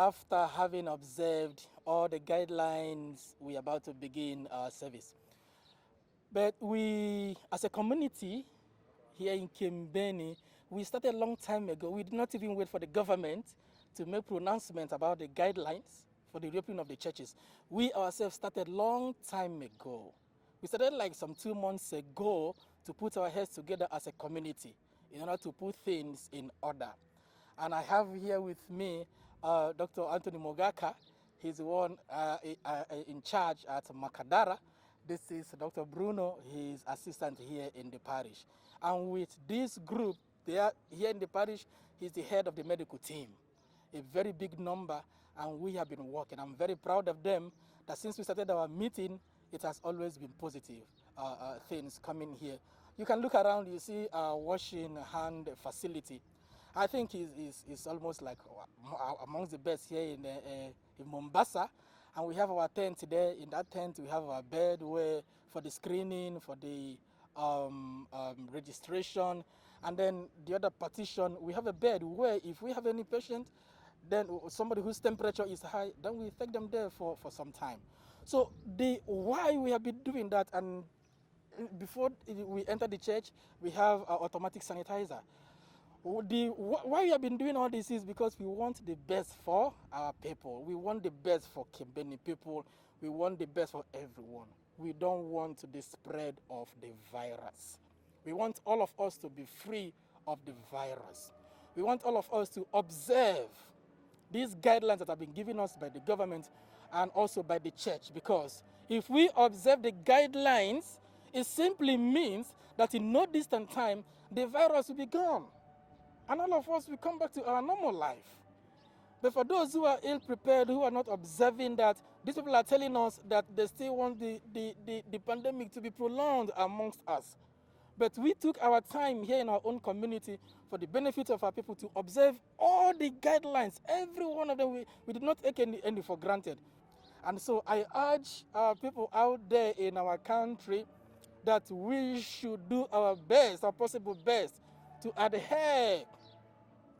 after having observed all the guidelines, we are about to begin our service. But we, as a community here in Kimbeni, we started a long time ago. We did not even wait for the government to make pronouncements about the guidelines for the reopening of the churches. We ourselves started long time ago. We started like some 2 months ago to put our heads together as a community in order to put things in order. And I have here with me Dr. Anthony Mogaka. He's the one in charge at Makadara. This is Dr. Bruno, his assistant here in the parish. And with this group, they are here in the parish, he's the head of the medical team. A very big number, and we have been working. I'm very proud of them that since we started our meeting, it has always been positive things coming here. You can look around, you see a washing hand facility. I think it's almost like amongst the best here in Mombasa. And we have our tent there. In that tent, we have our bed where for the screening, for the registration. And then the other partition, we have a bed where if we have any patient, then somebody whose temperature is high, then we take them there for some time. So why we have been doing that, and before we enter the church, we have our automatic sanitizer. Why we have been doing all this is because we want the best for our people. We want the best for Kimbeni people. We want the best for everyone. We don't want the spread of the virus. We want all of us to be free of the virus. We want all of us to observe these guidelines that have been given us by the government and also by the church, because if we observe the guidelines, it simply means that in no distant time, the virus will be gone. And all of us will come back to our normal life. But for those who are ill-prepared, who are not observing that, these people are telling us that they still want the pandemic to be prolonged amongst us. But we took our time here in our own community for the benefit of our people to observe all the guidelines. Every one of them, we did not take any for granted. And so I urge our people out there in our country that we should do our best, our possible best, to adhere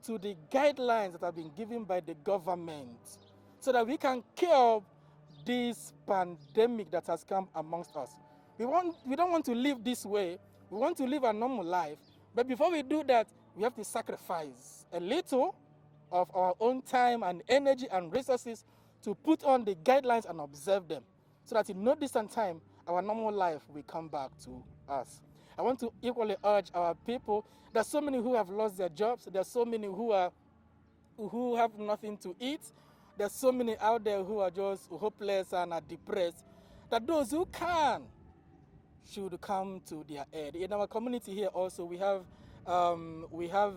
to the guidelines that have been given by the government so that we can curb this pandemic that has come amongst us. We don't want to live this way. We want to live a normal life. But before we do that, we have to sacrifice a little of our own time and energy and resources to put on the guidelines and observe them so that in no distant time, our normal life will come back to us. I want to equally urge our people. There's so many who have lost their jobs. There's so many who have nothing to eat. There's so many out there who are just hopeless and are depressed. That those who can should come to their aid. In our community here also, we have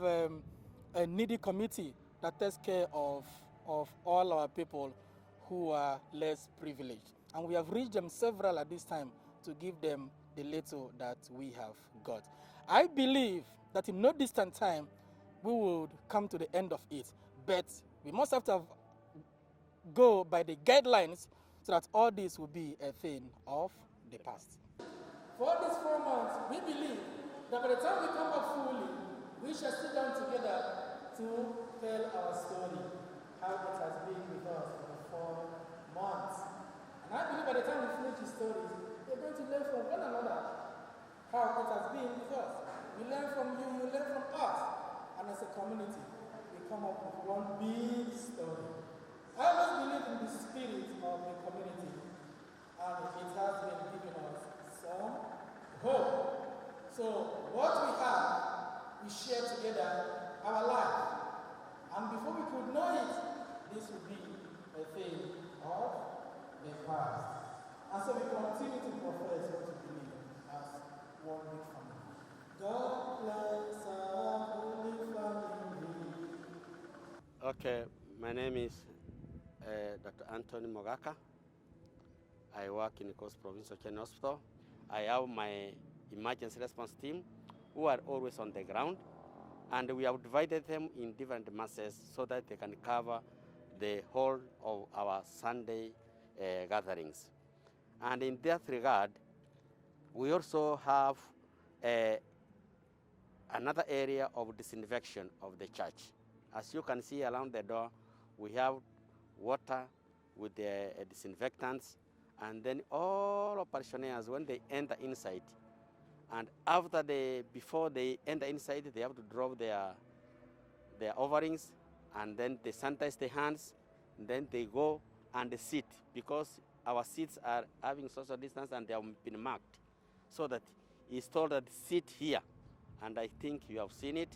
a needy committee that takes care of all our people who are less privileged. And we have reached them several at this time to give them the little that we have got. I believe that in no distant time, we would come to the end of it. But we must have to go by the guidelines so that all this will be a thing of the past. For these 4 months, we believe that by the time we come back fully, we shall sit down together to tell our story, how it has been with us for the 4 months. And I believe by the time we finish the stories, we're going to learn from one another how it has been with us. We learn from you, you learn from us. And as a community, we come up with one big story. I always believe in the spirit of the community, and it has been giving us some hope. So what we have, we share together our life. And before we could know it, this would be a thing of the past. And so we continue to profess what we believe as one big family. God bless our holy family. Okay, my name is Dr. Anthony Mogaka. I work in the Coast Provincial Children's Hospital. I have my emergency response team who are always on the ground, and we have divided them in different masses so that they can cover the whole of our Sunday gatherings. And in that regard, we also have another area of disinfection of the church. As you can see around the door, we have water with the disinfectants, and then all of parishioners, when they enter inside, and before they enter inside, they have to drop their offerings, and then they sanitize their hands, and then they go and they sit, because our seats are having social distance and they have been marked, so that it's told that sit here, and I think you have seen it.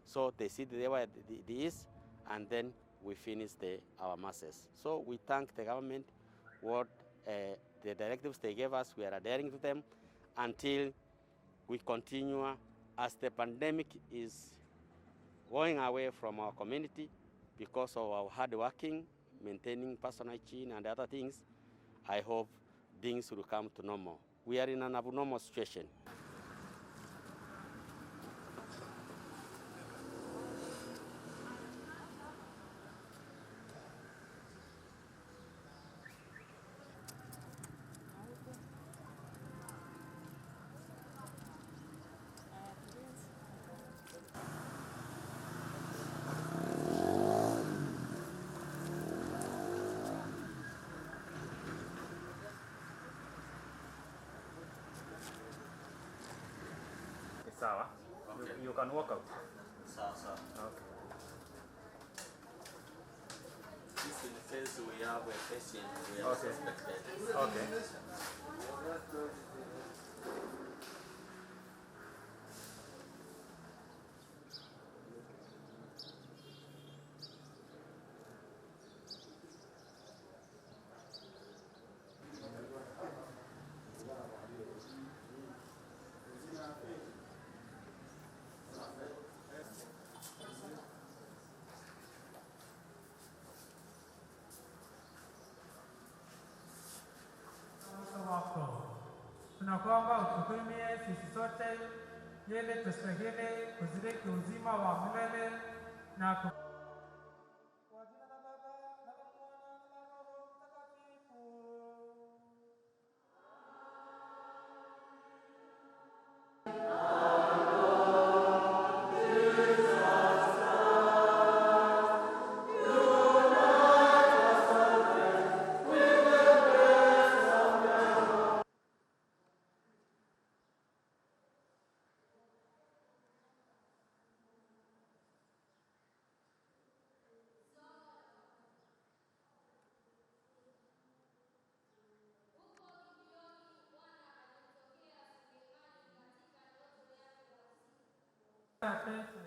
So they sit there where it is, and then we finish our masses. So we thank the government, what the directives they gave us, we are adhering to them until we continue, as the pandemic is going away from our community because of our hard working, maintaining personal hygiene and other things. I hope things will come to normal. We are in an abnormal situation. Sawa. Okay. You can walk out. Sawa. Okay. This is the case we have a patient we are Okay. suspected. Okay. Tunakuomba utuhurumie sisi sote ili tustahili kuziriki uzima wa milele na kwa jina la Baba na la Mwana na la Roho Mtakatifu.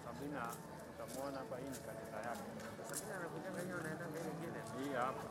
Sabina utamwona hapa, hii ni kanisa yake. Sabina anakuja hiyo, anaenda mbele nyingine. Hii hapa.